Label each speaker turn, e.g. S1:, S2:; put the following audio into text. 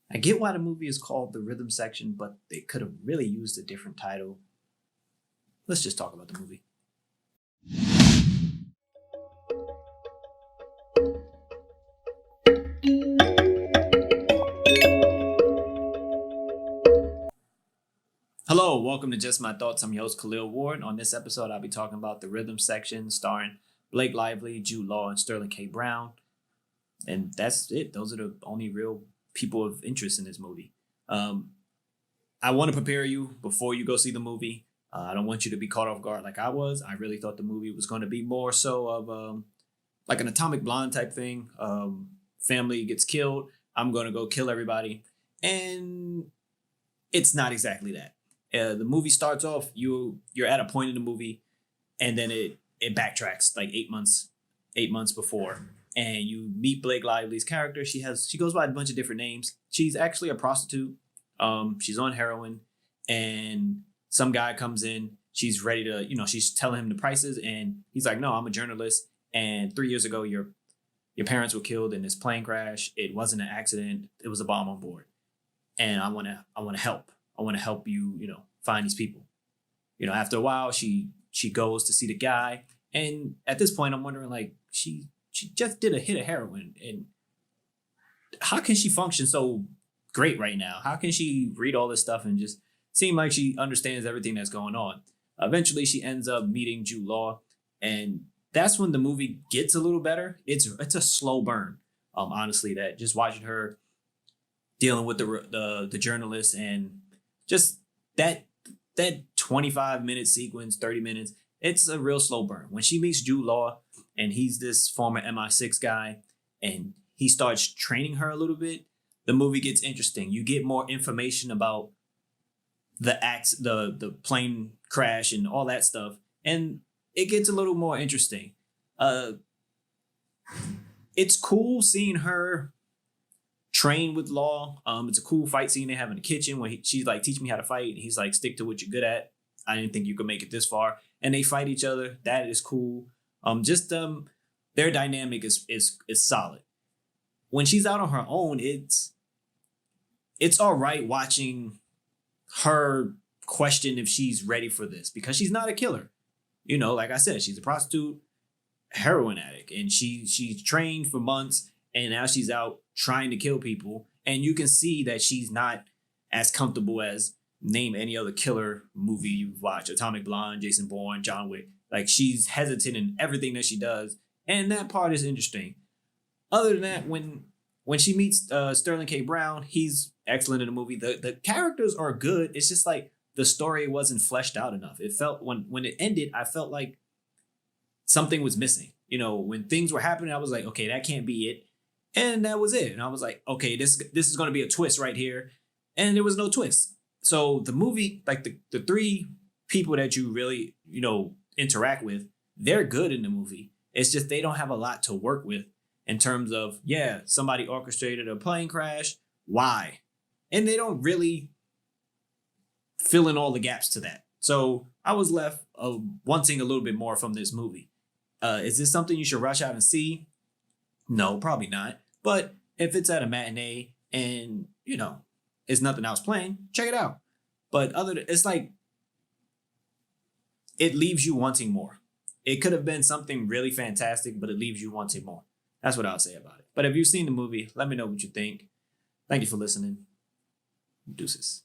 S1: I get why the movie is called The Rhythm Section, but they could have really used a different title. Let's just talk about the movie. Hello, welcome to Just My Thoughts. I'm your host, Khaleel Ward. On this episode, I'll be talking about The Rhythm Section, starring Blake Lively, Jude Law, and Sterling K. Brown. And that's it. Those are the only real people of interest in this movie. I want to prepare you before you go see the movie. I don't want you to be caught off guard like I was. I really thought the movie was going to be more so of like an Atomic Blonde type thing. Family gets killed. I'm going to go kill everybody. And it's not exactly that. The movie starts off, you're at a point in the movie, and then it backtracks like 8 months before, and you meet Blake Lively's character. She goes by a bunch of different names. She's actually a prostitute. She's on heroin, and some guy comes in. She's ready to, she's telling him the prices, and he's like, "No, I'm a journalist. And 3 years ago, your parents were killed in this plane crash. It wasn't an accident. It was a bomb on board. And I want to help. I want to help you, find these people." After a while, she goes to see the guy, and at this point, I'm wondering, like, she just did a hit of heroin, and how can she function so great right now? How can she read all this stuff and just seem like she understands everything that's going on? Eventually, she ends up meeting Jude Law, and that's when the movie gets a little better. It's a slow burn, honestly. That just watching her dealing with the journalist, and just that 25-minute sequence, 30 minutes, it's a real slow burn. When she meets Jude Law, and he's this former MI6 guy, and he starts training her a little bit, the movie gets interesting. You get more information about the plane crash and all that stuff, and it gets a little more interesting. It's cool seeing her train with Law. It's a cool fight scene they have in the kitchen where she's like, "Teach me how to fight." And he's like, "Stick to what you're good at. I didn't think you could make it this far." And they fight each other. That is cool. Their dynamic is solid. When she's out on her own, it's all right watching her question if she's ready for this, because she's not a killer. Like I said, she's a prostitute, heroin addict, and she's trained for months, and now she's out trying to kill people. And you can see that she's not as comfortable as name any other killer movie you've watched. Atomic Blonde, Jason Bourne, John Wick. Like, she's hesitant in everything that she does. And that part is interesting. Other than that, when she meets Sterling K. Brown, he's excellent in the movie. The characters are good. It's just like the story wasn't fleshed out enough. It felt, when it ended, I felt like something was missing. When things were happening, I was like, okay, that can't be it. And that was it. And I was like, okay, this is going to be a twist right here. And there was no twist. So the movie, like the three people that you really, interact with, they're good in the movie. It's just they don't have a lot to work with in terms of, yeah, somebody orchestrated a plane crash. Why? And they don't really fill in all the gaps to that. So I was left wanting a little bit more from this movie. Is this something you should rush out and see? No, probably not. But if it's at a matinee and, it's nothing else playing, check it out. But it's like, it leaves you wanting more. It could have been something really fantastic, but it leaves you wanting more. That's what I'll say about it. But if you've seen the movie, let me know what you think. Thank you for listening. Deuces.